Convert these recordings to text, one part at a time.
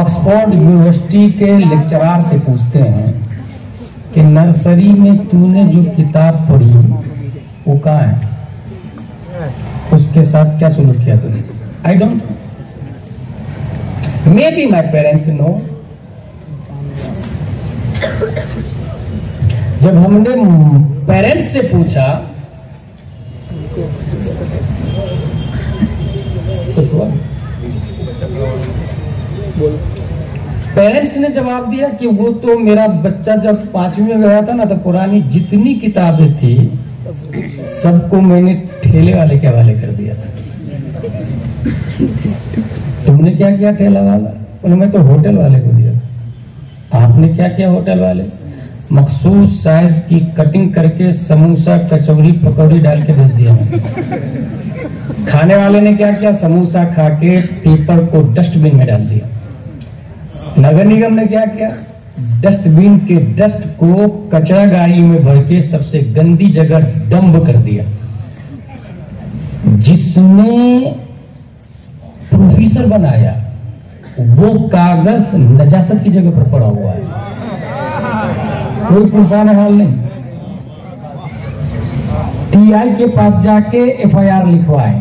Oxford university के lecturer से पूछते हैं कि नर्सरी में तूने जो किताब पढ़ी वो कहाँ है, उसके साथ क्या सुलूक किया तूने? I don't, may be my parents know. जब हमने पेरेंट्स से पूछा कुछ हुआ, पेरेंट्स ने जवाब दिया कि वो तो मेरा बच्चा जब 5वीं में गया था ना तो पुरानी जितनी किताबें थी सबको मैंने ठेले वाले के हवाले कर दिया था। तुमने क्या किया ठेला वाला? उन्होंने तो होटल वाले को दिया। आपने क्या किया होटल वाले? मखसूस साइज की कटिंग करके समोसा कचौरी पकौड़ी डाल के भेज दिया। खाने वाले ने क्या किया? समोसा खा के पेपर को डस्टबिन में डाल दिया। नगर निगम ने क्या किया? डस्टबिन के डस्ट को कचरा गाड़ी में भर के सबसे गंदी जगह डंप कर दिया। जिसने प्रोफेसर बनाया वो कागज नजासत की जगह पर पड़ा हुआ है, कोई पुरसान हाल नहीं। टीआई के पास जाके एफआईआर लिखवाए,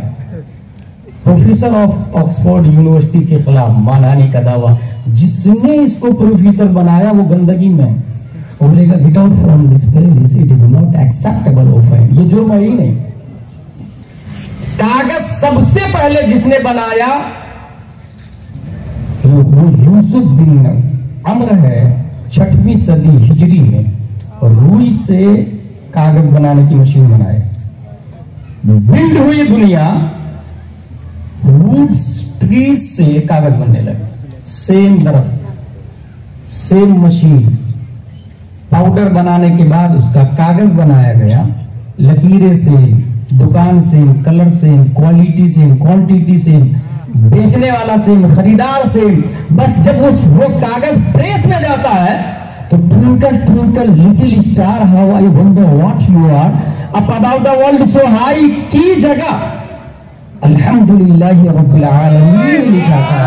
प्रोफेसर ऑफ ऑक्सफोर्ड यूनिवर्सिटी के खिलाफ मानहानि का दावा। जिसने इसको प्रोफेसर बनाया वो गंदगी में बोलेगा get out from this place, it is not acceptable offence. ये जुर्म ही नहीं। कागज सबसे पहले जिसने बनाया वो यूसुफ बिन अम्र है, 6वीं सदी हिजरी में, और रुई से कागज बनाने की मशीन बनाए। बिल्ड हुई दुनिया, वुड्स ट्रीज से कागज बनने लगे। सेम दरख्त, सेम मशीन, पाउडर बनाने के बाद उसका कागज बनाया गया। लकीरें सेम, दुकान same, colour same, quality same, quantity same, बेचने वाला सेम, खरीदार सेम। बस जब वो कागज प्रेस में जाता है तो twinkle twinkle little star how I wonder what you are up about the world so high की जगह अल्हम्दुलिल्लाह रब्बिल आलमीन लिखा था।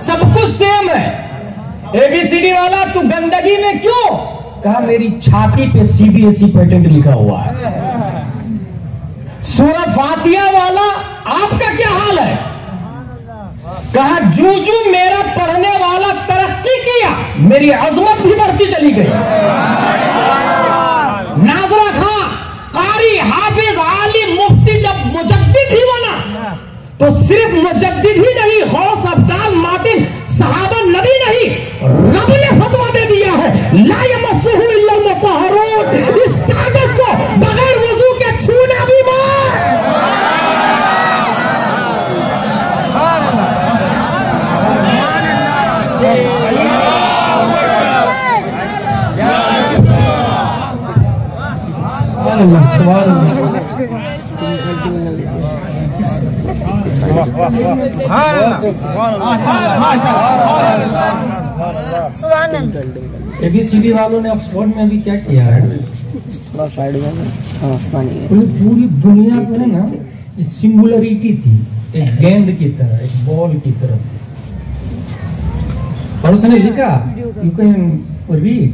सब कुछ सेम है। एबीसीडी वाला तू गंदगी में क्यों? कहा मेरी छाती पे सीबीएसई पेटेंट लिखा हुआ है। सूरह फातिहा वाला आपका क्या हाल है? कहा जूजू मेरा पढ़ने वाला तरक्की किया, मेरी अजमत भी बढ़ती चली गई। नाजरा खां कारी हाफिज आलिम मुफ्ती जब मुजद्दिद ही बना तो सिर्फ मुजद्दिद ही नहीं, गौस अब्दाल मातिन सहाबा नबी नहीं, रब ने फतवा दे दिया है ला यमस्सुहु इल्लल मुतहहरून। इस कागज को बगैर वजू के छूना भी एबीसीडी वालों ने ऑक्सफोर्ड में अभी क्या किया है? थोड़ा साइड में पूरी दुनिया में ना सिंगुलरिटी थी, एक गेंद की तरह, एक बॉल की तरह, और उसने लिखा, you can read,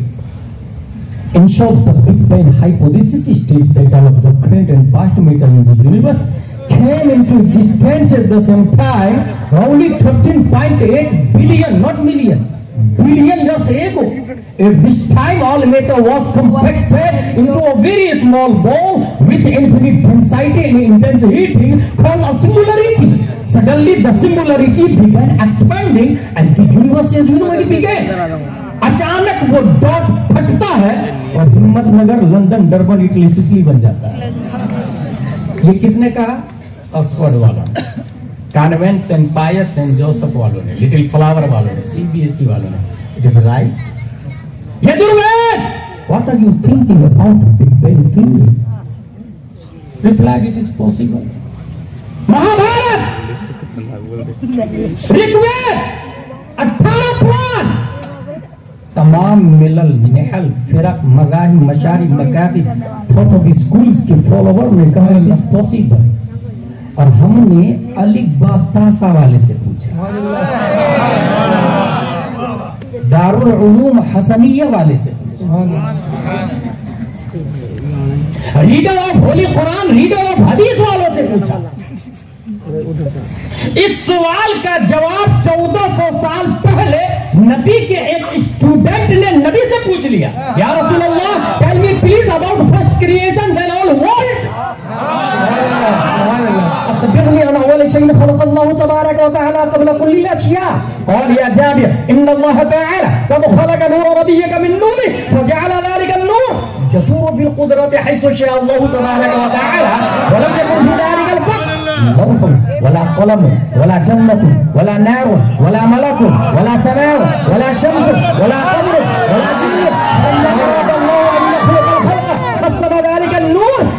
in short, the Big Bang hypothesis states that all of the current and past matter in the universe came into existence at the same time, only 13.8 billion, not million, billion years ago. At this time, all matter was compacted into a very small ball with infinite density and intense heating called a singularity. Suddenly, the singularity began expanding and the universe as usually began. अचानक वो dot फटता है और Himmatnagar, London, Durban, Italy, Sicily बन जाता है। ये किसने कहा? ऑक्सफोर्ड वालों ने, convent saint Pius saint Joseph वालों ने, लिटिल फ्लावर वालों ने, सीबीएसई वालों ने। It is right. Yajurved, what are you thinking about big bang theory? Replied it is possible. Mahabharat, Rigved, 18 Puran, तमाम मिलल, नेहल, फिरक, मगाही, मशारी, मकाती, स्कूल्स के फॉलोवर ने कहा इट इज पॉसिबल। और हमने अलिफ बा तासा वाले से पूछा, दारुल उलूम हसनिया वाले से पूछा, reader of Holi Quran, reader of हदीस वालों से पूछा। इस सवाल का जवाब 1400 साल पहले नबी के एक स्टूडेंट ने नबी से पूछ लिया, या रसूल अल्लाह, tell me please about first creation then all world. अखबिरनी अन अव्वल शैइन खलक़ल्लाहु तबारक व तआला क़ब्ल कुल्ली अशिया। क़ाल या जाबिर इन्नल्लाह तआला क़द खलक़ नूर नबिय्यिका मिन नूरिही फजअल ज़ालिका नूर यदूरु बिल क़ुद्रति हैसु शाअ अल्लाहु तबारक व तआला व लम यकुन फी ज़ालिका अल-फ़क़्र वला क़लम वला जन्नत वला नार वला मलक वला समा वला शम्स वला क़मर वला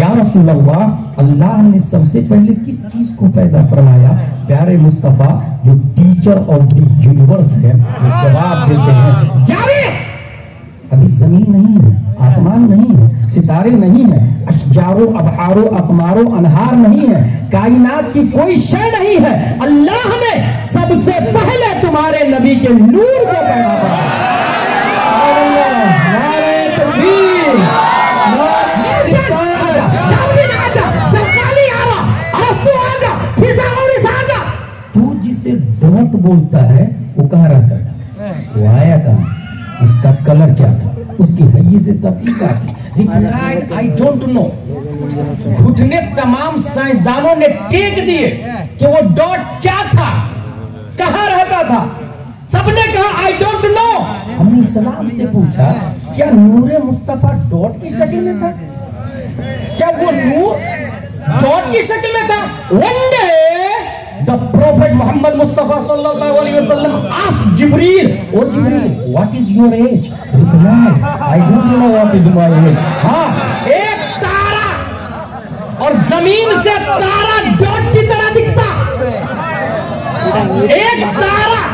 या रसूल अल्लाह, अल्लाह ने सबसे पहले किस चीज को पैदा फरमाया? प्यारे मुस्तफा जो टीचर ऑफ द यूनिवर्स है वो जवाब देते हैं, जाबिर अभी जमीन नहीं है, आसमान नहीं है, सितारे नहीं है, अशजारो अबहारो अकमारो अनहार नहीं है, कायनात की कोई शय नहीं है। अल्लाह ने सबसे पहले तुम्हारे नबी के नूर को पैदा किया। तू जिसे डॉट बोलता है वो कहाँ रहता था, वो आया कहाँ, उसका कलर क्या था, उसकी हैयत से तफरीका थी। I don't know. घुटने तमाम साइंसदानों ने टेक दिए कि वो डॉट क्या था, कहाँ रहता था, सबने कहा आई डोंट नो। हमने सलाम से पूछा क्या नूरे मुस्तफा डॉट की शक्ल में था, क्या वो नूर डॉट की शक्ल में था? One day the prophet Muhammad Mustafa sallallahu alaihi wasallam asked Jibreel, oh Jibreel, what is your age? Replied, I don't know what is my age. हाँ, एक तारा और जमीन से तारा डॉट की तरह दिखता, एक तारा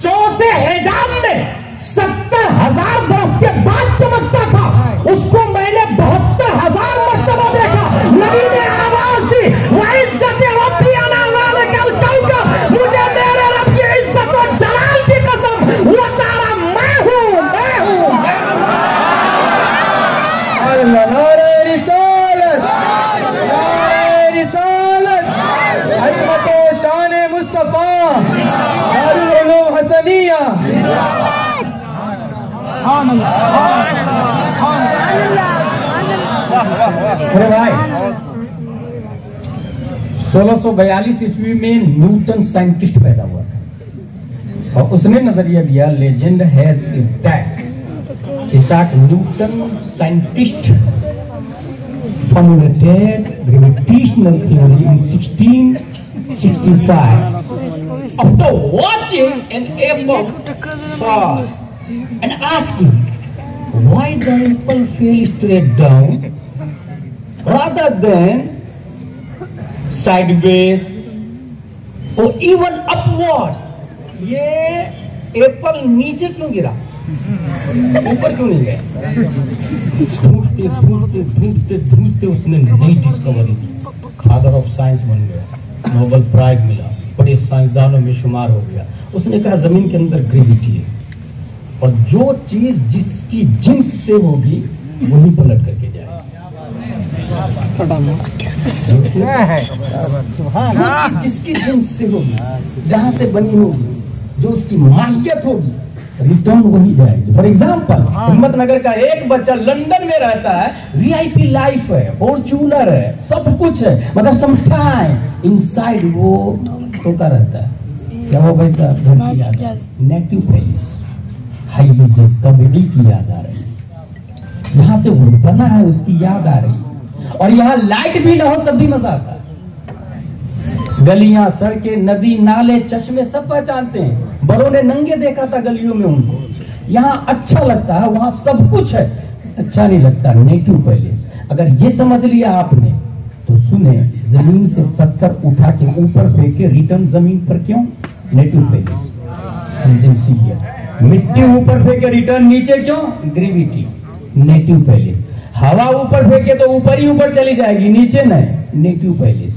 चौथे हिजाब में 70,000 बरस के बाद चमकता था, उसको मैंने 72,000 मर्तबा देखा। नबी ने आवाज दी, मुझे मेरे रब की इज्जत और जलाल की कसम, वो तारा मैं हूँ, मैं हूँ। नारे रिसालत, नारे रिसालत, अज़मत व शान मुस्तफा, दारुल उलूम हसनिया। अरे भाई 1642 ईस्वी में न्यूटन साइंटिस्ट पैदा हुआ था और उसने नजरिया दिया, legend has it that Newton scientist formulated gravitational theory in 1665 after watching an apple fall and asking why the apple fell straight down rather than sideways or even upward। ये Apple नीचे क्यों गिरा, ऊपर क्यों नहीं गया? ढूंढते ढूंढते ढूंढते ढूंढते उसने नई डिस्कवरी की, फादर ऑफ साइंस बन गया, नोबेल प्राइज मिला, बड़े साइंसदानों में शुमार हो गया। उसने कहा जमीन के अंदर ग्रेविटी है और जो चीज जिसकी जिन्स से होगी वही पलट करके जाए। जिसकी जिन्स से होगी, जहां से बनी होगी, जो उसकी माहियत होगी, रिटर्न वही जाएगी। फॉर एग्जाम्पल हिम्मतनगर का एक बच्चा लंदन में रहता है, वीआईपी लाइफ है, फॉर्च्यूनर है, सब कुछ है, मगर समटाइम इनसाइड वो धोखा रहता है। क्या हो भाई साहब, घर की याद, नेगेटिव फेस, हाई विजिट तबीयत की याद आ रही, जहां से वो बना है उसकी याद आ रही, और यहाँ लाइट भी ना हो तब भी मजा आता है। गलियां, सड़कें, नदी, नाले, चश्मे सब पहचानते हैं। बड़ों ने नंगे देखा था गलियों में उनको। यहाँ अच्छा लगता है, वहां सब कुछ है, अच्छा नहीं लगता, नेगेटिव पैलेस। अगर ये समझ लिया आपने तो सुने, जमीन से पत्थर उठा के ऊपर फेंके, रिटर्न जमीन पर क्यों? Negative palace. हम जिनसियत। मिट्टी ऊपर फेंके रिटर्न नीचे क्यों? Gravity, native palace. हवा ऊपर फेंके तो ऊपर ही ऊपर चली जाएगी, नीचे नहीं, नेटिव पैलेस।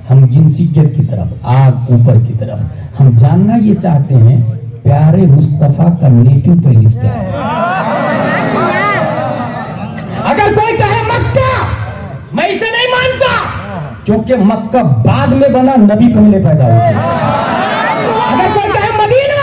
हम जिनसियत की तरफ, आग ऊपर की तरफ। हम जानना ये चाहते हैं प्यारे मुस्तफा का नेटिव पैलेस क्या है। अगर कोई कहे मक्का, मैं इसे नहीं मानता, क्योंकि मक्का बाद में बना, नबी पहले पैदा हुए। अगर कोई कहे मदीना,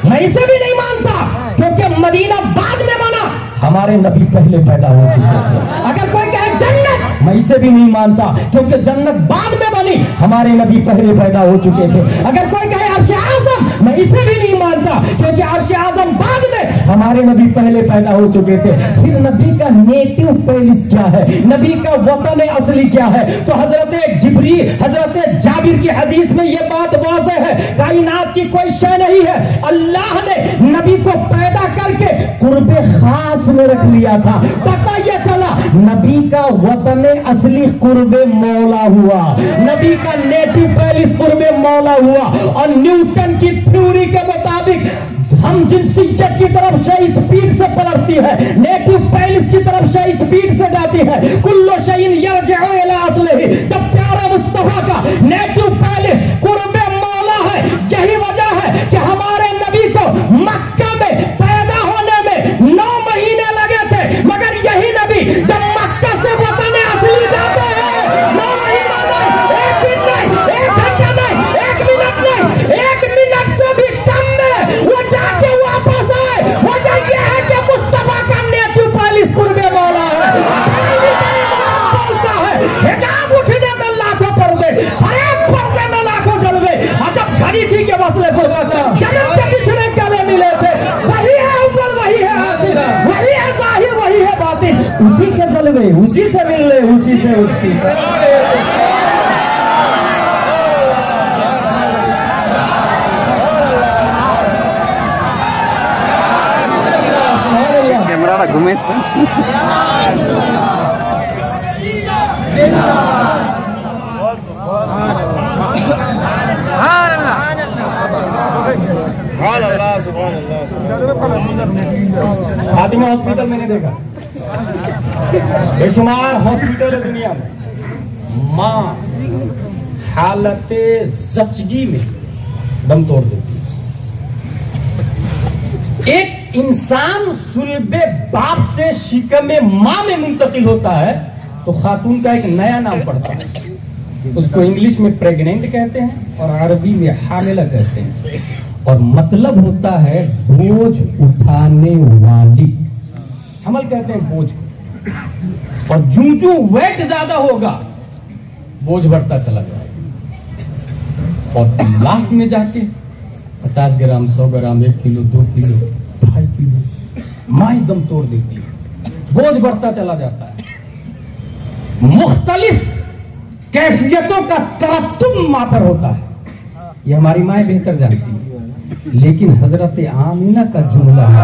मैं इसे भी नहीं मानता, क्योंकि मदीना बाद में बना, हमारे नबी पहले पैदा हो चुके थे। अगर कोई कहे जन्नत, मैं इसे भी नहीं मानता, क्योंकि जन्नत बाद में बनी, हमारे नबी पहले पैदा हो चुके थे। अगर कोई कहे अर्श आज़म, मैं इसे भी नहीं मानता, क्योंकि अर्श आज़म बाद में, हमारे नबी पहले पैदा हो चुके थे। फिर नबी का नेटिव पैलेस क्या है, नबी का वतन असली क्या है? तो हजरत जिब्रील, हजरत जाबिर की हदीस में यह बात वाज़ेह है, कायनात की कोई शय नहीं है, अल्लाह ने नबी को पैदा करके कुर्बे खास में रख लिया था। पता यह चला नबी का वतन असली कुर्बे मौला हुआ, नबी का नेटिव पैलेस कुर्बे मौला हुआ। और न्यूटन की थ्योरी के मुताबिक हम जिनसियत की तरफ से स्पीड से पलटती है, नेटिव पैलेस की तरफ से स्पीड से जाती है। कुल्लो शैइन यरजिउ इला अस्लिही। जब प्यारे मुस्तफा का नेटिव पैलेस कुर्बे मौला है, यही वजह है कि हमारे नबी को मक्का में पैदा होने में 9 महीने लगे थे, मगर यही नबी जब मक्का से वतन असली जाते हैं, 9 महीना नहीं, 1 दिन नहीं, 1 घंटा नहीं, 1 मिनट नहीं, 1 मिनट से भी कम में वो जाके वापस आए। वजह यह है कि मुस्तफा का नेटिव पैलेस कुर्बे मौला है। बोलता है हिजाब उठने में लाखों पर्दे, हर एक पर्दे में लाखों जलवे। जब घड़ी थी के मसले जन्म के पिछड़े गले मिले थे, वही है ऊपर, वही है आखिर, वही है जाहिर, वही है बातिन, उसी के जलवे, उसी से मिलने, उसी से उसकी। कैमरा घूमे फातिमा हॉस्पिटल मैंने देखा, बेशुमार हॉस्पिटल है दुनिया में, माँ हालते जचगी में दम तोड़ देती है। एक इंसान सुल्बे बाप से शिकमे माँ में मुंतकिल होता है तो खातून का एक नया नाम पड़ता है, उसको इंग्लिश में प्रेग्नेंट कहते हैं और अरबी में हामिला कहते हैं, और मतलब होता है बोझ उठाने वाली। हमल कहते हैं बोझ को, और जूं वेट ज्यादा होगा बोझ बढ़ता चला जाएगा, और लास्ट में जाके 50 ग्राम, 100 ग्राम, 1 किलो, 2 किलो, 2.5 किलो माँ दम तोड़ देती है, बोझ बढ़ता चला जाता है। मुख्तलिफ कैफियतों का तरत्तुब माँ पर होता है, ये हमारी माँ बेहतर जानती है। लेकिन हजरत आमिना का जुमला है,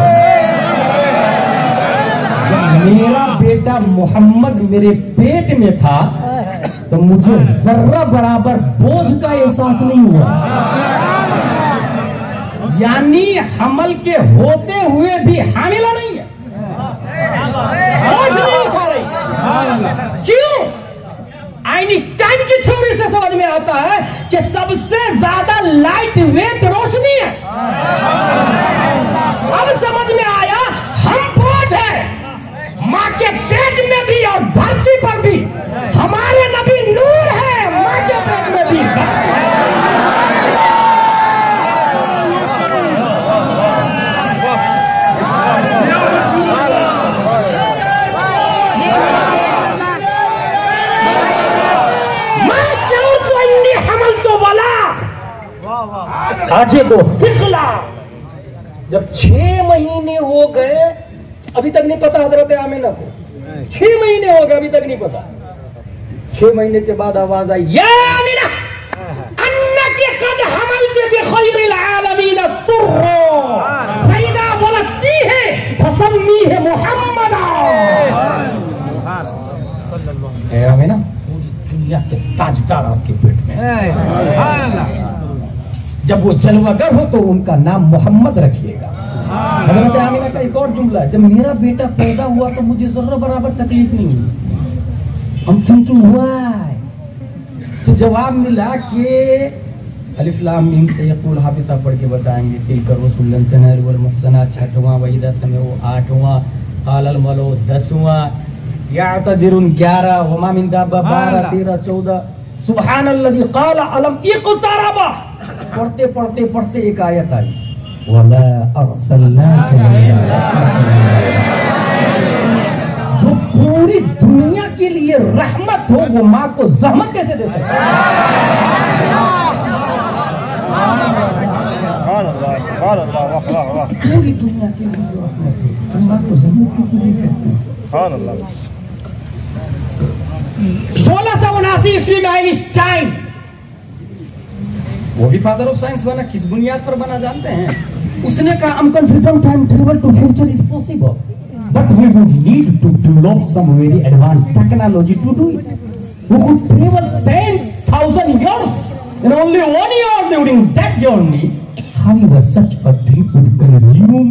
जब मेरा बेटा मोहम्मद मेरे पेट में था तो मुझे जर्रा बराबर बोझ का एहसास नहीं हुआ। यानी हमल के होते हुए भी हामिला नहीं है, बोझ नहीं उठा रही। क्यों? आइंस्टाइन की थ्योरी से समझ में आता है कि सबसे ज्यादा लाइट वेट रोशनी है। अब समझ में आया हम बोझ है, माँ के पेट में भी और धरती पर भी। हमारे नबी नूर है, माँ के पेट में भी। आजे दो फिकला, जब 6 महीने हो गए, अभी तक नहीं पता हजरत आमिना को, 6 महीने हो गए अभी तक नहीं पता। 6 महीने के बाद आवाज आई, या आमिना अन्नकी कद हमलती बिखैरिल आलमीन तुर्रो फइदा वलदती है फसम्मी है मुहम्मद। ए आमिना, दुनिया के ताजदार आपके पेट में। जब वो जलवागर हो तो उनका नाम मोहम्मद रखिएगा। हजरत आमिना का एक और जुमला, जब मेरा बेटा पैदा हुआ तो मुझे जर्रा बराबर तकलीफ नहीं हुई, हम थिंकिंग व्हाई, तो जवाब मिला कि अलिफ लाम मीम से यक़ूल हाफिज साहब पढ़ के बताएंगे, तिलका रुसूलन तनल वल मुहसनात 6वां, वइदा समय 8वां, क़ालल मलो 10वां, यातदिरुन 11, वमा मिन दाब्बा 12, 13, 14, सुब्हानल्लज़ी क़ाला अलम इक़्तरबा। पढ़ते पढ़ते पढ़ते एक आयत आई, वमा अर्सलनाका जो पूरी दुनिया के लिए रहमत हो, वो माँ को ज़हमत कैसे दे सकता है? पूरी दुनिया के लिए रहमत हो, माँ को ज़हमत कैसे दे सकते हैं? 1679 ईस्वी में आइंस्टाइन, वो भी फादर ऑफ साइंस बना, किस बुनियाद पर बना जानते हैं? उसने कहा unconfirmed time travel to future is possible, but we would need to develop some very advanced technology to do it. We could travel 10,000 years in only 1 year during that journey. However, such a trip would consume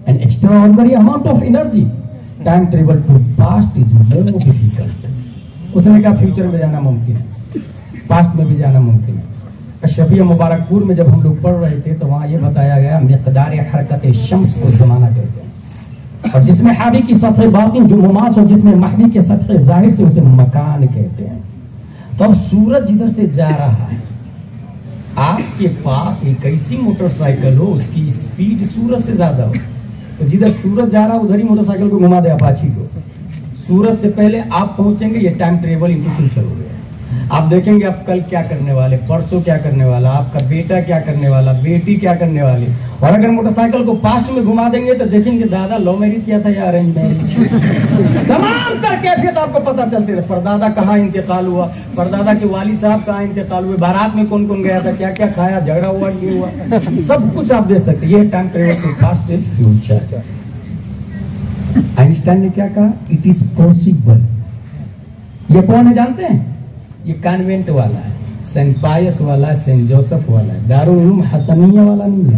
an extraordinary amount of energy. Time travel to past is more difficult. उसने कहा future में जाना मुमकिन है, past में भी जाना मुमकिन है। अशरफिया मुबारकपुर में जब हम लोग पढ़ रहे थे तो वहाँ ये बताया गया मिक़दार हरकत शम्स को ज़माना कहते हैं, और जिसमें हावी की सतह बातिन जो मुमास हो, जिसमें महवी के सतह जाहिर से उसे मकान कहते हैं। तो अब सूरज जिधर से जा रहा है, आपके पास एक ऐसी मोटरसाइकिल हो उसकी स्पीड सूरज से ज्यादा हो, तो जिधर सूरज जा रहा है उधर ही मोटरसाइकिल को घुमा दे अपाची को, सूरज से पहले आप पहुंचेंगे, ये टाइम ट्रेवल इनटू फ्यूचर हो गया। आप देखेंगे आप कल क्या करने वाले, परसों क्या करने वाला, आपका बेटा क्या करने वाला, बेटी क्या करने वाली। और अगर मोटरसाइकिल को पास्ट में घुमा देंगे तो देखेंगे दादा लव मैरिज किया था या अरेंज मैरिज। तमाम तर कैफियत आपको पता चलती है, परदादा कहाँ इंतकाल हुआ, परदादा के वाली साहब कहाँ इंतकाल हुए, बारात में कौन कौन गया था, क्या क्या खाया, झगड़ा हुआ नहीं हुआ, सब कुछ आप देख सकते। ये time travel to past and future. Einstein ने क्या कहा, इट इज पॉसिबल। ये कौन है जानते हैं? ये कॉन्वेंट वाला है, सेंट पायस वाला है, सेंट जोसेफ वाला है, दारुल उलूम हसनिया वाला नहीं है।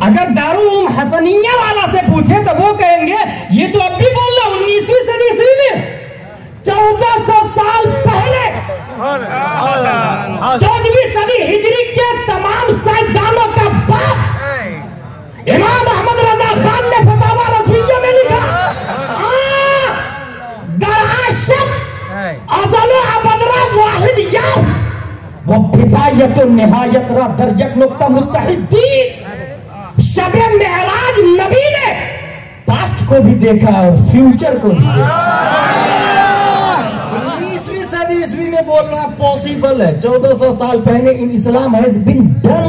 अगर दारुल उलूम हसनिया वाला से पूछे तो वो कहेंगे ये तो अब भी बोल रहा 19वीं सदी ईस्वी में 1400 साल पहले 14वीं सदी हिजरी के तमाम साइंसदानों का बाप इमाम अहमद रजा खान ने फतावा रसूलिया में लिखा, वो बिदायत निहायत रा दर्जक नुक्ता मुत्तहिदीन। शबे मेराज नबी ने पास्ट को भी देखा और फ्यूचर को भी देखा। 19वीं सदी ईस्वी में बोल रहा पॉसिबल है, 1400 साल पहले इन इस्लाम हैज बीन डन।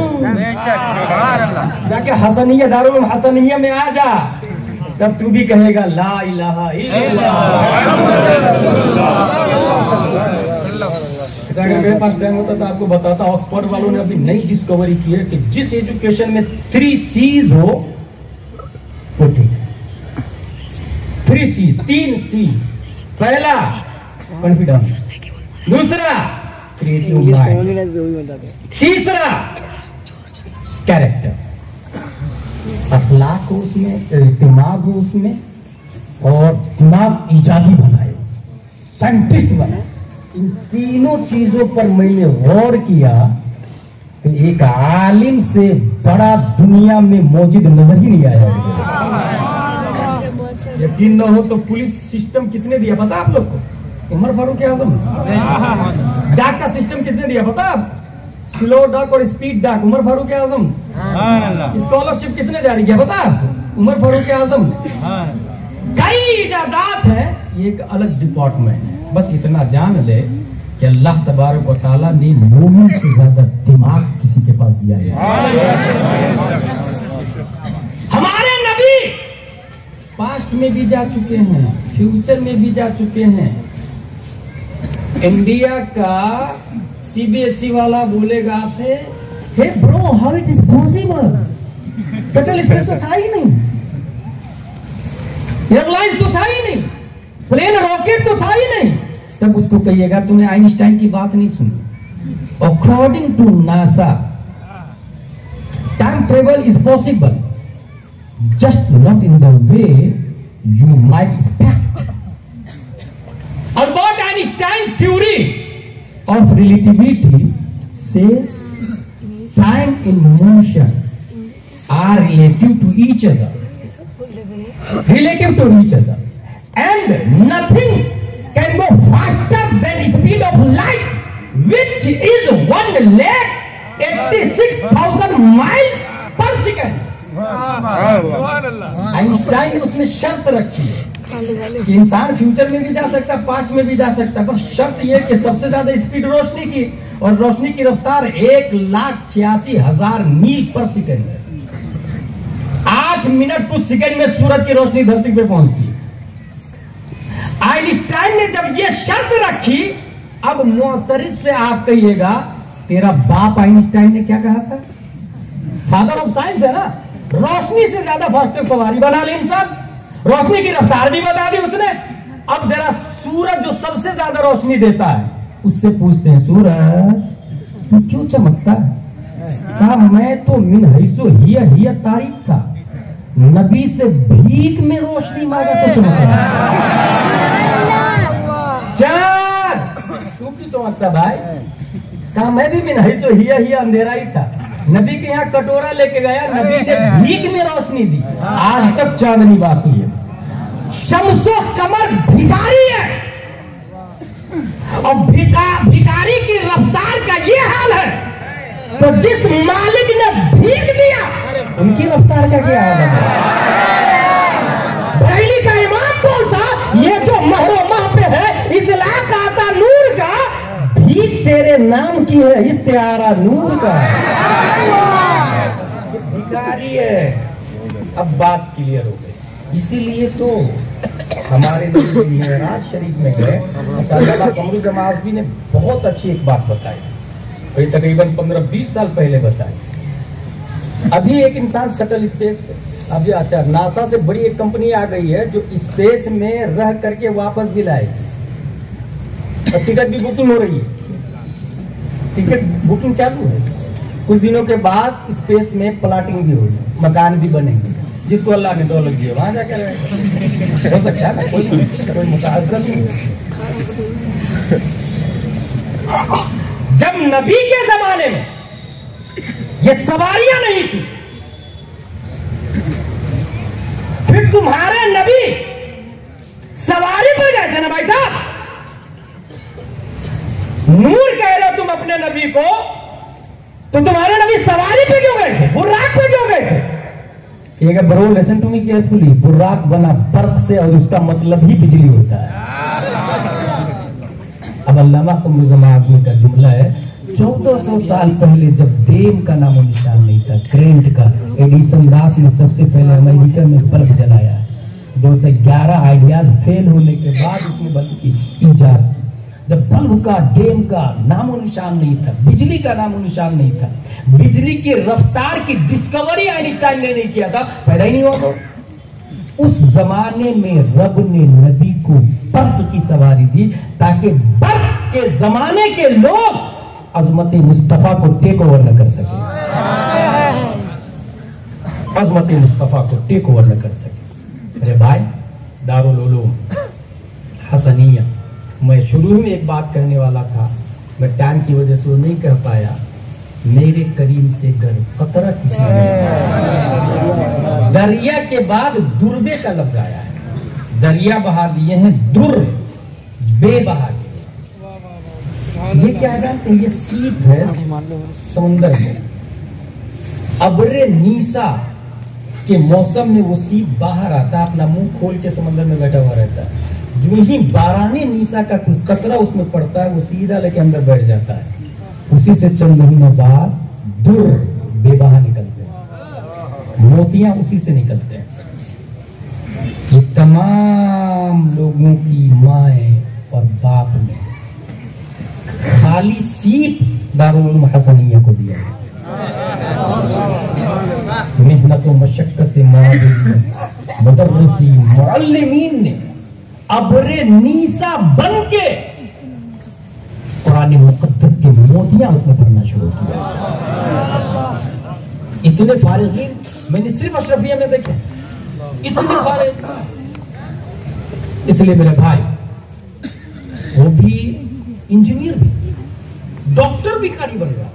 जाके हसनिया दारुल हसनिया में आ जा, तब तू भी कहेगा ला इलाहा इल्लल्लाह। अगर मेरे पास टाइम होता तो आपको बताता, ऑक्सफोर्ड वालों ने अभी नई डिस्कवरी की है कि जिस एजुकेशन में 3 C's हो वो ठीक है। 3 C's, पहला कॉन्फिडेंस, दूसरा क्रिएटिव माइंड, तीसरा कैरेक्टर, अखलाक हो उसमें, दिमाग हो उसमें, और दिमाग इजादी बनाए, साइंटिस्ट बनाए। इन तीनों चीजों पर मैंने गौर किया कि एक आलिम से बड़ा दुनिया में मौजूद नजर ही नहीं आया। यकीन न हो तो पुलिस सिस्टम किसने दिया पता आप लोग को? उमर फारूक आजम। डाक का सिस्टम किसने दिया पता आप? स्लो डाक और स्पीड डाक, उमर फारूक आजम। स्कॉलरशिप किसने जारी किया पता आपको? उमर फारूक आजम। कई इजादात है, ये एक अलग डिपार्टमेंट है। बस इतना जान ले कि अल्लाह तबारक व तआला ने मोमिन से ज्यादा दिमाग किसी के पास दिया है। हमारे नबी पास्ट में भी जा चुके हैं, फ्यूचर में भी जा चुके हैं। इंडिया का CBSE वाला बोलेगा आपसे, hey bro how it is possible, shuttle space तो था ही नहीं, एयरलाइन तो था ही नहीं, प्लेन रॉकेट तो था ही नहीं। तब उसको कहिएगा तूने आइंस्टाइन की बात नहीं सुनी। According to NASA Time travel is possible, just not in the way you might expect. Albert Einstein's theory of relativity says time and motion are relative to each other, and nothing can go faster than the speed of light, which is 1,86,000 miles per second. Einstein ने उसमें शर्त रखी है कि इंसान future में भी जा सकता है, पास्ट में भी जा सकता है, बस शर्त यह कि सबसे ज्यादा स्पीड रोशनी की, और रोशनी की रफ्तार 1,86,000 मील पर सेकंड है। 8 मिनट कुछ सेकंड में सूरज की रोशनी धरती पे पहुंचती है। आइंस्टाइन ने जब ये शर्त रखी, अब मोहतरिस से आप कहिएगा तेरा बाप आइंस्टाइन ने क्या कहा था? फादर ऑफ साइंस है ना। रोशनी से ज्यादा फास्टर सवारी बना ली इंसान, रोशनी की रफ्तार भी बता दी उसने। अब जरा सूरज जो सबसे ज्यादा रोशनी देता है, उससे पूछते हैं सूरज तू क्यों चमकता है? कहा मैं तो मिन हैसो हिया तारीख था, नबी से भीख में रोशनी मांगा तो चमका। चार तू क्यों चमकता भाई? कहा मैं भी मिन हैसो हिया अंधेरा ही था, नबी के यहाँ कटोरा लेके गया, नबी ने भीख में रोशनी दी, आज तक चांदनी बाकी है। शम्सो कमर भिखारी है, और भिखारी की रफ्तार का ये हाल है, तो जिस मालिक ने भीख दिया उनकी रफ्तार का क्या हाल है? बरेली का इमाम बोलता ये जो महरो माह पे है इतलाक आता नूर का, भीख तेरे नाम की है इस्तिआरा नूर का। भिखारी है। अब बात क्लियर हो गई। इसीलिए तो हमारे मेराज शरीफ में गए, कमरुल जमाज़बी ने बहुत अच्छी एक बात बताई, वही तकरीबन 15-20 साल पहले बताई। अभी एक इंसान शटल स्पेस पे, अभी अच्छा नासा से बड़ी एक कंपनी आ गई है जो स्पेस में रह करके वापस भी लाएगी, और टिकट भी बुकिंग हो रही है, टिकट बुकिंग चालू है। कुछ दिनों के बाद स्पेस में प्लाटिंग भी होगी, मकान भी बनेंगे, जिसको अल्लाह ने दौलत दी है वहां जाकर हो सकता है ना, कोई मुकाबला नहीं। जब नबी के जमाने में ये सवारियां नहीं थी, फिर तुम्हारे नबी सवारी पर गए थे ना भाई साहब। नूर कह रहे हो तुम अपने नबी को, तो तुम्हारे नबी सवारी पे क्यों गए थे? बुर्राक पे क्यों गए थे? Bro listen to me carefully, बुर्राक बना बर्फ से और उसका मतलब ही बिजली होता है। अब अल्लामा कमरुल जमाज़बी का जुमला है, 1400 साल पहले जब डेम का नामो निशान नहीं था, करेंट का, एडिसन दास ने सबसे पहले अमेरिका में बल्ब जलाया। 211 आइडियाज फेल होने के बाद उसने बल्ब की इजाद। जब बल्ब का, डेम का नामो निशान नहीं था, बिजली का नामो निशान नहीं था, बिजली की रफ्तार की डिस्कवरी आइंस्टाइन ने नहीं किया था, पैदा ही नहीं हुआ तो। उस जमाने में रब ने नबी को बर्फ की सवारी दी ताकि बर्फ के जमाने के लोग अजमत मुस्तफा को टेक ओवर न कर सके, अजमत मुस्तफा को टेक ओवर न कर सके। अरे भाई, दारुल उलूम हसनिया, मैं शुरू में एक बात कहने वाला था, मैं टाइम की वजह से वो नहीं कह पाया। मेरे करीम से गर कतरा किसी ने, दरिया के बाद दुर्बे का लफ्ज आया है, दरिया बहा दिए हैं, दुर बे बहा दिए। ये क्या जानते हैं? ये सीप है समुंदर में। अब्रे नीसा के मौसम में वो सीप बाहर आता, अपना मुंह खोल के समंदर में बैठा हुआ रहता है। जो ही बारानी नीसा का कुछ कतरा उसमें पड़ता है, वो सीधा लेके अंदर बैठ जाता है। उसी से चंद महीनों बाद दूर बेबहा निकलते हैं, मोतियां उसी से निकलते हैं। ये तमाम लोगों की माए और बाप ने खाली सीप दारुल उलूम हसनिया को दिया। मेहनत और मशक्कत से मुदर्रिसी मुअल्लिमीन ने अब्रे नीसा बन के कुरान मुक़द्दस के मोतियां उसमें पढ़ना शुरू किया। इतने फारिगीन मैंने सिर्फ अशरफिया में देखे, इतने फारिग। इसलिए मेरे भाई, वो भी इंजीनियर भी, डॉक्टर भी कारी बन गया।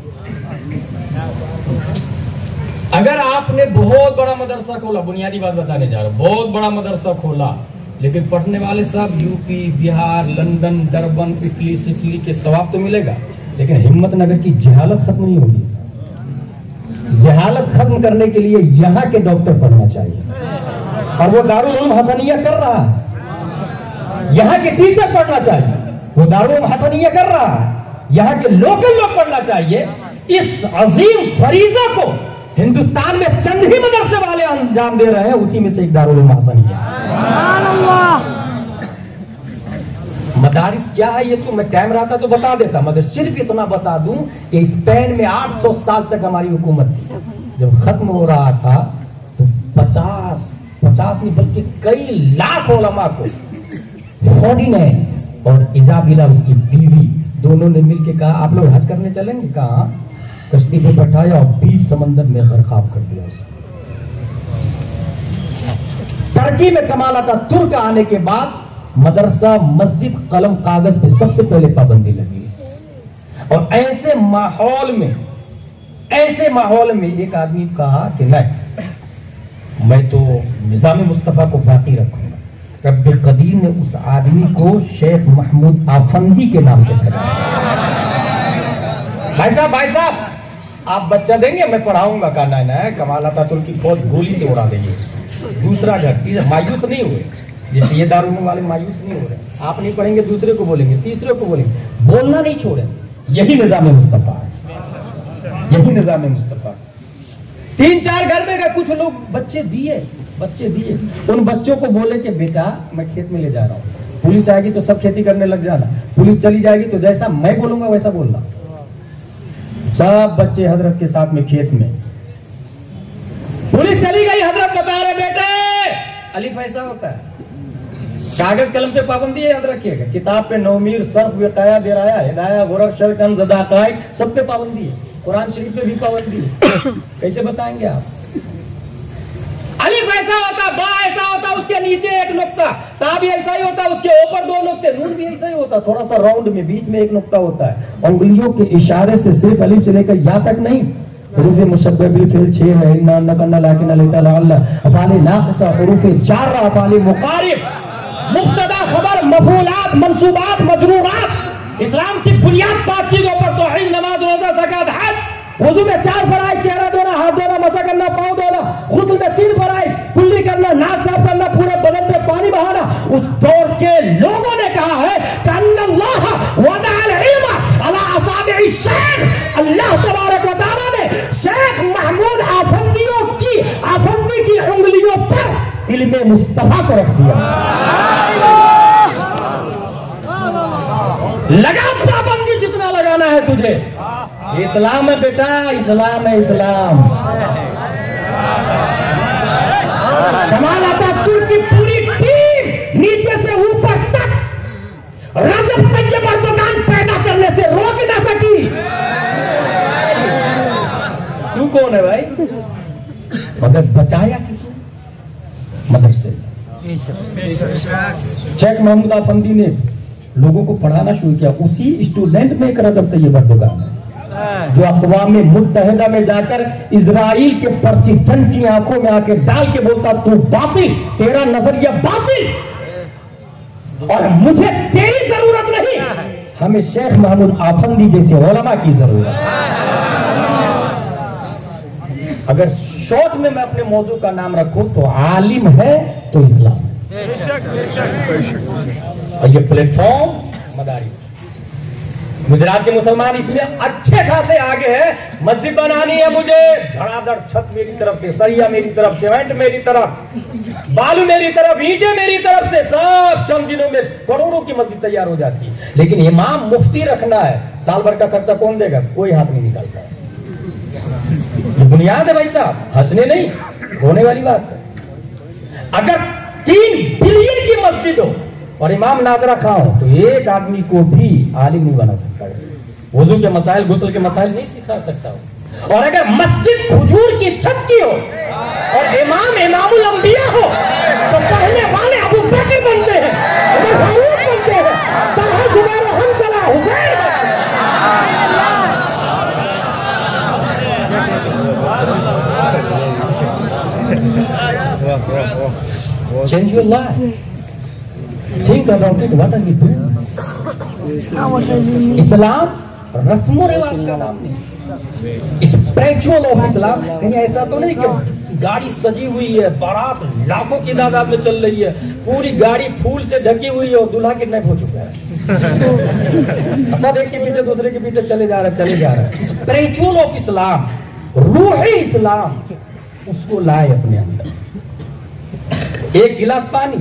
अगर आपने बहुत बड़ा मदरसा खोला, बुनियादी बात बताने जा रहा हूं, बहुत बड़ा मदरसा खोला, लेकिन पढ़ने वाले सब UP, Bihar, London, Durban, Italy, Sicily के सवाब तो मिलेगा, लेकिन हिम्मतनगर की जहालत खत्म नहीं होगी। जहालत खत्म करने के लिए यहाँ के डॉक्टर पढ़ना चाहिए, और वो दारुल उलूम हसनिया कर रहा है। यहाँ के टीचर पढ़ना चाहिए, वो दारुल उलूम हसनिया कर रहा है। यहाँ के लोकल लोग पढ़ना चाहिए। इस अजीम फरीजा को हिंदुस्तान में चंद ही मदरसे वाले अंजाम दे रहे हैं, उसी में से एक दारुल उलूम हसनिया। मदारिस क्या है ये तो मैं टाइम रहता तो बता देता, मगर सिर्फ इतना बता दूं कि स्पेन में 800 साल तक हमारी हुकूमत थी। जब खत्म हो रहा था तो 50 नहीं बल्कि कई लाख उलमा को फर्डिनेंड और इजाबिला उसकी बीवी दोनों ने मिलकर कहा आप लोग हज करने चलेंगे। कहा कश्ती पे बैठाया और 20 समंदर में गरकाब कर दिया। टर्की में कमाल अतातुर्क आने के बाद मदरसा, मस्जिद, कलम कागज पे सबसे पहले पाबंदी लगी। और ऐसे माहौल में एक आदमी कहा कि नहीं, मैं तो निजाम मुस्तफा को बाकी रखूंगा। रब्बे कदीर ने उस आदमी को शेख महमूद आफंदी के नाम से बुलाया। भाई साहब आप बच्चा देंगे, मैं पढ़ाऊंगा। कहा नहीं, कमाल अतातुर्क की फौज गोली से उड़ा देंगे। दूसरा घर, मायूस नहीं हुए, जैसे ये दारुल उलूम वाले मायूस नहीं हो रहे। आप नहीं पढ़ेंगे, दूसरे को बोलेंगे, तीसरे को बोलेंगे, बोलना नहीं छोड़े। यही निजाम मुस्तफा है, यही निजाम मुस्तफा। 3-4 घर में गए, कुछ लोग बच्चे दिए, उन बच्चों को बोले कि बेटा मैं खेत में ले जा रहा हूँ, पुलिस आएगी तो सब खेती करने लग जाना, पुलिस चली जाएगी तो जैसा मैं बोलूंगा वैसा बोलना। सब बच्चे हजरत के साथ में खेत में, पुलिस चली गई, हजरत बता रहे बेटे अलिफ ऐसा होता है। कागज कलम पे पाबंदी है, याद रखिएगा। किताब पे नौमीर, सर्फ, विकाया, दिराया, हिदाया, गुरफ, शरकन, ज़दाक़ाइक़, सब पे पाबंदी है। कुरान शरीफ पे भी पाबंदी है। कैसे बताएंगे आप? अलिफ ऐसा होता, बा ऐसा होता, उसके नीचे एक नुक्ता, ता भी ऐसा ही होता, उसके ऊपर 2 नुक्ते, नून भी ऐसा ही होता, थोड़ा सा राउंड में बीच में एक नुक्ता होता है। उंगलियों के इशारे से सिर्फ अलिफ से लेकर या तक नहीं, हुरूफ मुशब्बह भी फिर 6 है, इन्ना नकन्ना लाकिन लेता लाल्ला, अफ़ाले नाक़िसा, हुरूफ जार्रा, अफ़ाले मुक़ारिब, मुब्तदा, खबर, मफ़ूलात, मंसूबात, मजरूरात। इस्लाम की बुनियाद 5 चीजों पर तौहीद, नमाज, रोजा, ज़कात, हज। वुज़ू में 4 फराइज़, चेहरा धोना, हाथ धोना, मसा करना, पाँव धोना। गुस्ल में 3 फराइज़, कुल्ली करना, नाक साफ करना, पूरे बदन पे पानी बहाना। उस दौर के लोगों ने कहा है कि अन्नल्लाह वदअल इल्म अला असाबि'i शेख, अल्लाह तबारक व तआला ने शेख महमूद आफंदी की उंगलियों पर इल्मे मुस्तफा को रख दिया। लगा पाबंदी जितना लगाना है तुझे। इस्लाम है बेटा, इस्लाम है इस्लाम। कमाल अतातुर्क की पूरी टीम नीचे से ऊपर तक रजब तैयब एर्दोगान पैदा करने से रोक ना सकी। तू कौन है भाई? मगर बचाया किसने? मदरसे। शेख महमूद आफंदी ने लोगों को पढ़ाना शुरू किया। उसी स्टूडेंट में एक रजब तैयब एर्दोगान है जो अक़वाम मुत्तहिदा में जाकर इजराइल के प्रेसिडेंट की आंखों में आके डाल के बोलता तू बातिल, तेरा नजरिया बातिल और मुझे तेरी जरूरत नहीं, हमें शेख महमूद आफंदी जैसे उलमा की जरूरत है। अगर शॉर्ट में मैं अपने मौजू का नाम रखूं तो आलिम है तो इस्लाम और ये प्लेटफॉर्म मदारिस। गुजरात के मुसलमान इसमें अच्छे खासे आगे हैं। मस्जिद बनानी है मुझे, धड़ाधड़ छत मेरी तरफ से, सरिया मेरी तरफ, सीमेंट मेरी तरफ, बालू मेरी तरफ, ईंटें मेरी तरफ से, सब चंद दिनों में करोड़ों की मस्जिद तैयार हो जाती है। लेकिन इमाम मुफ्ती रखना है, साल भर का खर्चा कौन देगा? कोई हाथ नहीं निकालता है। ये बुनियाद है भाई साहब, हंसने नहीं, रोने वाली बात है। अगर 3 बिलियन की मस्जिद हो और इमाम नाजरा खां हो तो एक आदमी को भी आलिम नहीं बना सकता है। वुजू के मसाइल, गुस्ल के मसाइल नहीं सिखा सकता हो। और अगर मस्जिद खजूर की छत की हो और इमाम इमामुल अंबिया हो तो पढ़ने वाले अबू बकर बनते हैं, फारूक बनते हैं, Talha Zubair Hamza Hussain. Change your life. Think about it. What are you doing? इस्लाम रस्मों रिवाज का नाम नहीं, स्पिरिचुअल ऑफ इस्लाम। कहीं ऐसा तो नहीं कि गाड़ी सजी हुई है, बारात लाखों की तादाद में चल रही है, पूरी गाड़ी फूल से ढकी हुई है और दूल्हा किडनैप हो चुका है। सब एक के पीछे दूसरे के पीछे चले जा रहे हैं। स्पिरिचुअल ऑफ इस्लाम, रूह इस्लाम, उसको लाए अपने अंदर। एक गिलास पानी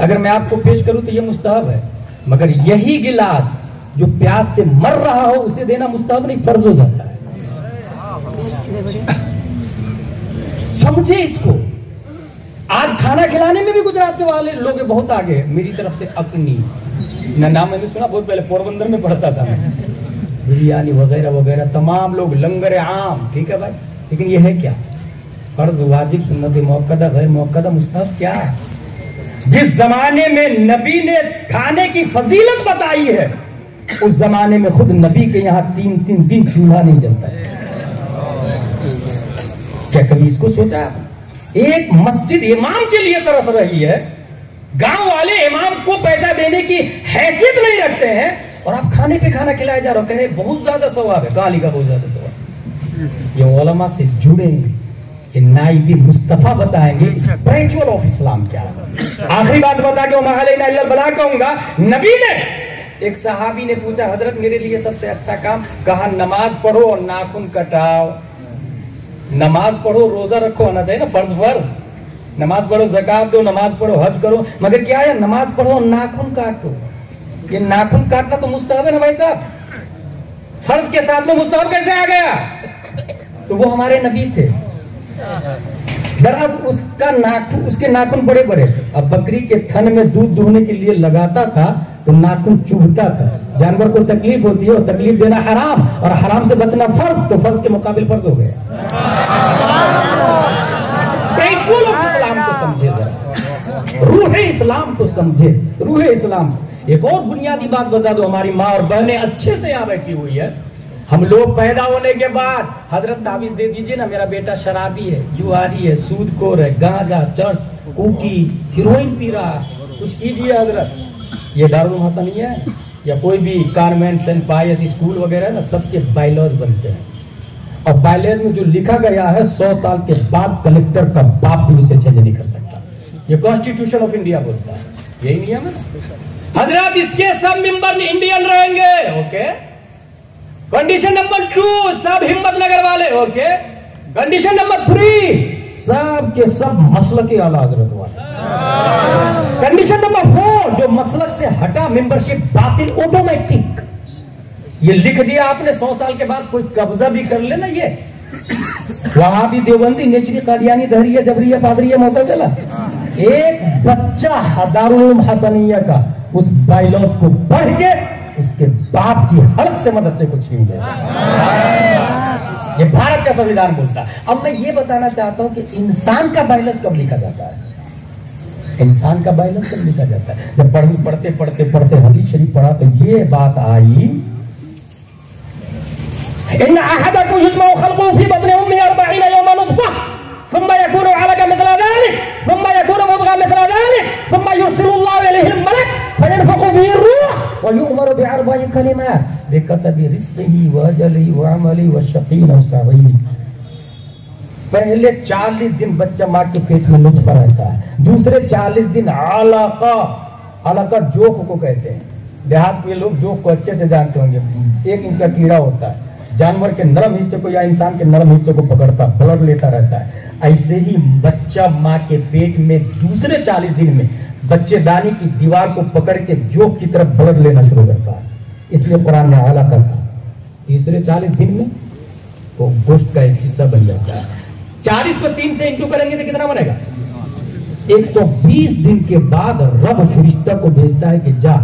अगर मैं आपको पेश करूं तो ये मुस्तहब है, मगर यही गिलास जो प्यास से मर रहा हो उसे देना मुस्तहब नहीं, फर्ज हो जाता है। समझे इसको। आज खाना खिलाने में भी गुजरात के वाले लोग बहुत आगे। मेरी तरफ से अपनी नाम मैंने सुना बहुत पहले, पोरबंदर में पढ़ता था, बिरयानी वगैरह वगैरह तमाम लोग, लंगर आम, ठीक है भाई, लेकिन ये है क्या? फर्ज, वाजिब, सुन्नत, मुअक्कदा, गैर मुअक्कदा, मुस्तहब क्या है? जिस जमाने में नबी ने खाने की फजीलत बताई है उस जमाने में खुद नबी के यहाँ 3-3 दिन चूल्हा नहीं जलता है। क्या कभी इसको सोचा? एक मस्जिद इमाम के लिए तरस रही है, गांव वाले इमाम को पैसा देने की हैसियत नहीं रखते हैं और आप खाने पे खाना खिलाए जा रहे हो, कह रहे बहुत ज्यादा सवाब है। गाली का बहुत ज्यादा सवाब। ये उलमा से जुड़ेंगे कि नाइबी मुस्तफा बताएंगे स्पिरिचुअल ऑफ इस्लाम क्या है। आखिरी बात बता के बना कहूंगा, नबी ने, एक सहाबी ने पूछा, हजरत मेरे लिए सबसे अच्छा काम, कहा नमाज पढ़ो और नाखून कटाओ। नमाज पढ़ो, रोजा रखो, आना चाहिए ना, फर्ज। नमाज पढ़ो, ज़कात दो, नमाज पढ़ो, हज करो, मगर क्या है, नमाज पढ़ो और नाखून काटो। ये नाखून काटना तो मुस्तहब है ना भाई साहब, फर्ज के साथ में मुस्तहब कैसे आ गया? तो वो हमारे नबी थे। दरअसल उसका नाखून, उसके नाखून बड़े बड़े थे। अब बकरी के थन में दूध दुहने के लिए लगाता था तो नाखून चुभता था। जानवर को तकलीफ होती है और तकलीफ देना हराम, और हराम से बचना फर्ज, तो फर्ज के मुकाबिल फर्ज हो गया। स्पिरिचुअल ऑफ इस्लाम को समझे जरा, रूह इस्लाम को समझे, रूह इस्लाम। एक और बुनियादी बात बता दो, हमारी माँ और बहनें अच्छे से यहाँ बैठी हुई है। हम लोग पैदा होने के बाद हजरत ताबीज दे दीजिए ना, मेरा बेटा शराबी है, जुआरी है, सूदखोर है, गांजा, चर्स, कुकी, हीरोइन पी रहा है, कुछ कीजिए हजरत। ये दारुल हसनिया है या कोई भी कॉन्वेंट, सेंट पायस स्कूल वगैरह ना, सबके बायलॉज बनते हैं और बायलॉज में जो लिखा गया है 100 साल के बाद कलेक्टर का बाप भी उसे चेंज नहीं कर सकता। ये कॉन्स्टिट्यूशन ऑफ इंडिया बोलता है, यही नियम है हजरत। इसके सब मेंबर इंडियन रहेंगे, ओके। कंडीशन नंबर 2, सब हिम्मत नगर वाले, ओके। कंडीशन नंबर 3, सब के सब मसलक के आला हजरत वाले। कंडीशन नंबर 4, जो मसलक से हटा मेंबरशिप बातिल, ऑटोमेटिक। ये लिख दिया आपने, 100 साल के बाद कोई कब्जा भी कर लेना, ये वहां भी देवबंदी, नेचरी, कादियानी, दहरिया, जबरिया, पादरिया, मुतज़िला, एक बच्चा दारुल उलूम हसनिया का उस बायलॉज को पढ़ के उसके बाप की हल्क से मदद से कुछ छीन ले। ये भारत का संविधान बोलता है। अब मैं ये बताना चाहता हूं कि इंसान का बायलॉज कब लिखा जाता है? इंसान का बायलॉज कब लिखा जाता है? जब पढ़ते पढ़ते पढ़ते हदीस शरीफ पढ़ा तो ये बात आई, इन अहदकुम युजमउ खल्क़ुहु फी बत्नि उम्मिही 40 यौमन नुत्फ़ह सुम्मा यकूनु अलक़ा मिस्ला ज़ालिक सुम्मा यकूनु मुद्ग़ा मिस्ला ज़ालिक सुम्मा युरसिलुल्लाहु इलैहि अल-मलक फयनफ़ख़ु फ़ीहि रूह व यु'मरु बिअरबइ कलिमात बिकतबि रिज़्क़िही व अजलिही व अमलिही व शक़िय्युन अव सईद। पहले 40 दिन बच्चा माँ के पेट में नुत्फ़ा रहता है, दूसरे 40 दिन अलक़ा, अलक़ा जोक को कहते हैं। देहात के लोग जोक को अच्छे से जानते होंगे। एक इनका कीड़ा होता है, जानवर के नरम हिस्से को या इंसान के नरम हिस्से को पकड़ता, ब्लड लेता रहता है। ऐसे ही बच्चा माँ के पेट में दूसरे 40 दिन में बच्चेदानी की दीवार को पकड़ के जोक की तरफ ब्लड लेना शुरू करता है। इसलिए कुरान ने आला करता, तीसरे 40 दिन में वो गोश्त का एक हिस्सा बन जाता है। 40 को 3 से इंटू करेंगे तो कितना बनेगा? 120 दिन के बाद रब फरिश्ता को भेजता है कि जा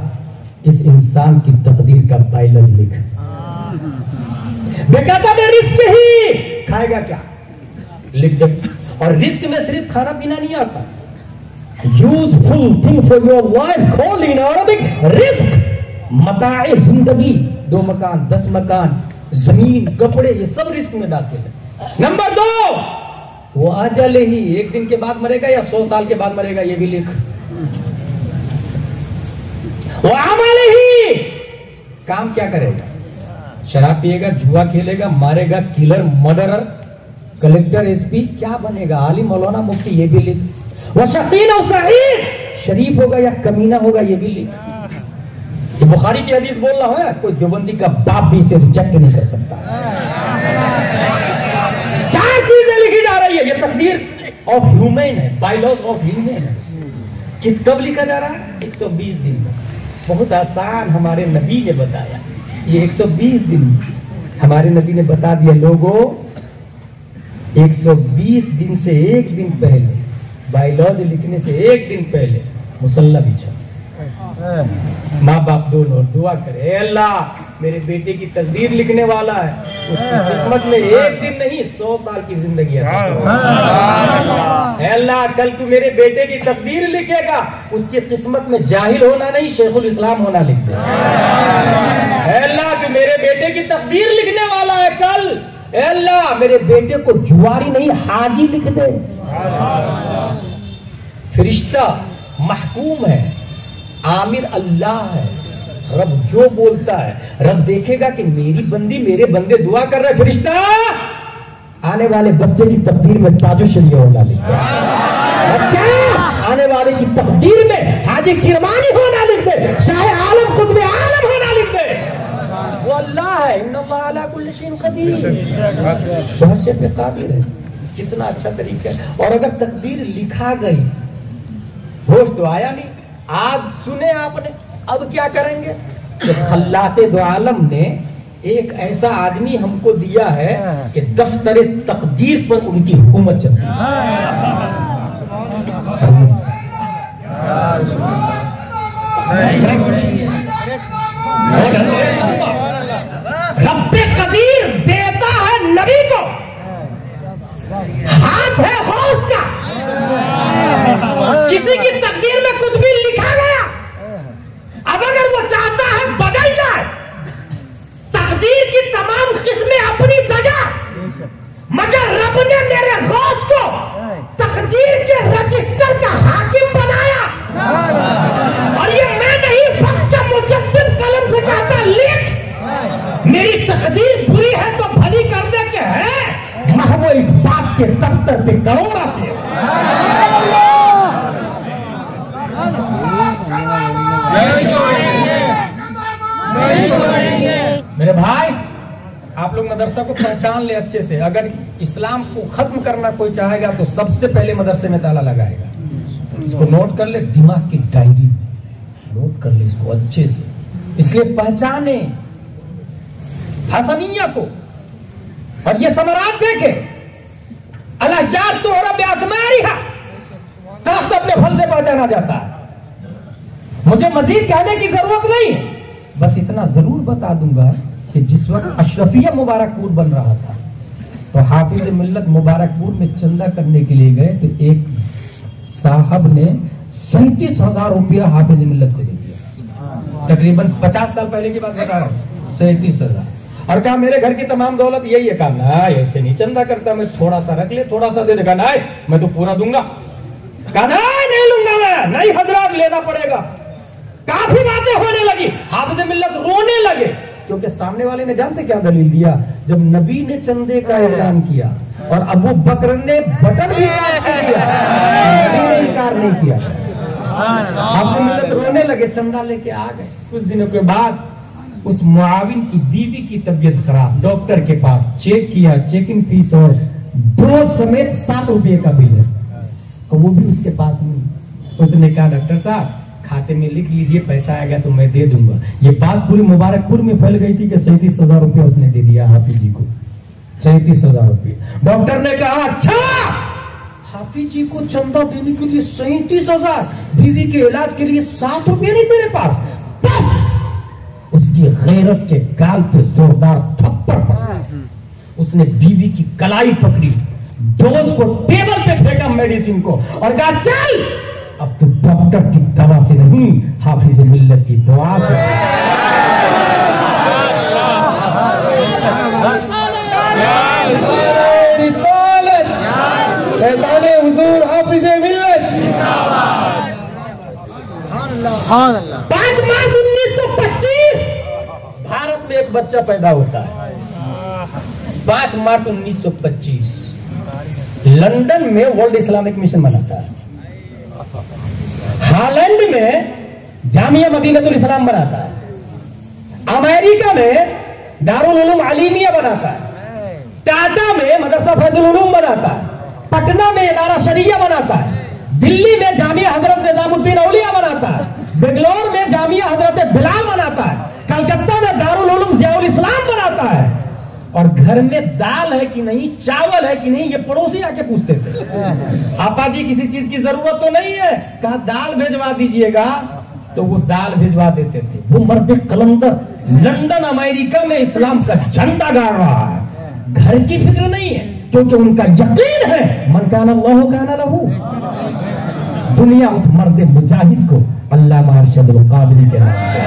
इस इंसान की तकदीर का बायलॉज लिख। बेकायदा में रिस्क ही खाएगा क्या, लिख दे। और रिस्क में सिर्फ खाना पीना नहीं आता, useful thing for your life called in Arabic रिस्क, मताए जिंदगी, 2 मकान, 10 मकान, जमीन, कपड़े, ये सब रिस्क में दाखिल है। नंबर 2, वो अजल ही, एक दिन के बाद मरेगा या 100 साल के बाद मरेगा, ये भी लिख। वो अमल ही, काम क्या करेगा, शराब पिएगा, जुआ खेलेगा, मारेगा, किलर, मर्डरर, कलेक्टर, एसपी, क्या बनेगा, आलिम, मौलाना, मुफ्ती, ये भी लिख। वो शकीन और सईद, शरीफ होगा या कमीना होगा, ये भी लिख। तो बुखारी की हदीस बोल रहा हूं, कोई देवबंदी का बाप भी इसे रिजेक्ट नहीं कर सकता। 4 चीजें लिखी जा रही है, ये तकदीर ऑफ ह्यूमन है, बायलॉज ऑफ ह्यूमन है। कि कब लिखा जा रहा है, 120 दिन में। बहुत आसान हमारे नबी ने बताया, ये 120 दिन हमारे नबी ने बता दिया। लोगों, 120 दिन से एक दिन पहले, बायलॉज लिखने से एक दिन पहले मुसल्ला बिछा, माँ बाप दोनों दुआ करे, अल्लाह मेरे बेटे की तकदीर लिखने वाला है, उसकी किस्मत में एक दिन नहीं 100 साल की जिंदगी है। अल्लाह कल तू मेरे बेटे की तकदीर लिखेगा, उसकी किस्मत में जाहिल होना नहीं शेखुल इस्लाम होना लिख दे। अल्लाह तू मेरे बेटे की तकदीर लिखने वाला है कल, अल्लाह मेरे बेटे को जुआरी नहीं हाजी लिख दे। फरिश्ता महकूम है, आमिर अल्लाह है, रब जो बोलता है, रब देखेगा कि मेरी बंदी, मेरे बंदे दुआ कर रहे, फरिश्ता आने वाले बच्चे की तकदीर में ताजो शरीय होना लिख दे, बच्चा आने वाले की तकदीर में हाजी किरमानी होना लिख दे, शाह आलम कुतुब आलम होना लिख दे। वो अल्लाह है, इन्नल्लाह अला कुल्लि शैइन कदीर, हर शय पे कादिर है। कितना अच्छा तरीका है। और अगर तकदीर लिखा गई, होश तो आया नहीं, आज सुने आपने, अब क्या करेंगे। तो खल्लाक़े दो आलम ने एक ऐसा आदमी हमको दिया है कि दफ्तर तकदीर पर उनकी हुकूमत चलती है। रब्बे कदीर देता है नबी को, हाथ है होश का। किसी की तकदीर में कुछ भी लिखा गया, अब अगर वो चाहता है बदल जाए, तकदीर की तमाम किस्में अपनी जगह, मगर रब ने मेरे गौस को तकदीर के रजिस्टर का हाकिम बनाया। और ये मैं नहीं, वक्त का मुजद्दिद कलम से कहता, लिख मेरी तकदीर बुरी है तो भली कर दे के है, महवो इस बात के दफ्तर पे करोड़ आते। मेरे भाई, आप लोग मदरसा को पहचान ले अच्छे से। अगर इस्लाम को खत्म करना कोई चाहेगा तो सबसे पहले मदरसे में ताला लगाएगा। इसको नोट कर ले, दिमाग की डायरी नोट कर ले इसको अच्छे से। इसलिए पहचाने हसनिया को, और ये समरात देखे, अल्लाह तो दरख्त अपने फल से पहचाना जाता है। मुझे मजीद कहने की जरूरत नहीं, बस इतना जरूर बता दूंगा कि जिस वक्त अशरफिया मुबारकपुर बन रहा था तो हाफिज मिल्लत मुबारकपुर में चंदा करने के लिए गए, तो एक साहब ने 37,000 रुपया हाफिज मिल्लत को दे दिया। तकरीबन 50 साल पहले की बात बता रहा हूँ, 37,000। और कहा मेरे घर की तमाम दौलत यही है। कहा ना, ऐसे नहीं चंदा करता, मैं थोड़ा सा रख ले, थोड़ा सा दे देगा। ना मैं तो पूरा दूंगा। कहा नहीं लूंगा मैं, नहीं हजरात लेना पड़ेगा। काफी बातें होने लगी, हाफिज मिल्लत रोने लगे, क्योंकि सामने वाले ने जानते क्या दलील दिया, जब नबी ने चंदे का ऐलान किया और अबू बकर ने बटन भी इनकार नहीं किया। हाफिज मिल्लत रोने लगे, चंदा लेके आ गए। कुछ दिनों के बाद उस मुआविन की बीवी की तबीयत खराब, डॉक्टर के पास चेक किया, चेकिंग फीस और डोज समेत 7 रुपये का बिल है, और वो भी उसके पास नहीं। उसने कहा डॉक्टर साहब खाते में लिख लीजिए, पैसा आएगा तो मैं दे दूंगा। ये बात पूरी मुबारकपुर में फैल गई थी कि 37,000 रुपये उसने दे दिया हाफिज जी को, 37,000 रुपये। डॉक्टर ने कहा अच्छा, हाफिज जी को चंदा देने के लिए 37,000, बीवी के इलाज के लिए 7 रुपये नहीं तेरे पास? बस उस उसकी गैरत के गाल पे जोरदार थप्पड़ पड़ा। उसने बीवी की कलाई पकड़ी, डोज को टेबल पे फेंका मेडिसिन को और कहा चल अब तू डॉक्टर की दवा से नहीं हाफिज मिल्लत की दुआ से। हुजूर हाफिज मिल्लत। 5 मार्च 1925 भारत में एक बच्चा पैदा होता है। 5 मार्च 1925 लंदन में वर्ल्ड इस्लामिक मिशन बनाता है। हॉलैंड में जामिया मदीनतुल इस्लाम बनाता है। अमेरिका में दारुल उलूम अलीमिया बनाता है। टाटा में मदरसा फैजुल उलूम बनाता है। पटना में इदारा शरिया बनाता है। दिल्ली में जामिया हजरत निजामुद्दीन औलिया बनाता है। बेंगलोर में जामिया हजरत बिलाल बनाता है। कलकत्ता में दारुल उलूम जियाउल इस्लाम बनाता है। और घर में दाल है कि नहीं, चावल है कि नहीं, ये पड़ोसी आके पूछते थे। आपा जी किसी चीज की जरूरत तो नहीं है, कहा दाल भेजवा दीजिएगा, तो वो दाल भेजवा देते थे। वो मर्द कलंदर लंदन अमेरिका में इस्लाम का झंडा गाड़ रहा है। घर की फिक्र नहीं है, क्योंकि उनका यकीन है मन काना अल्लाहु काना लहू। दुनिया उस मर्द मुजाहिद को अल्लामा अरशद अल कादरी के नाम से।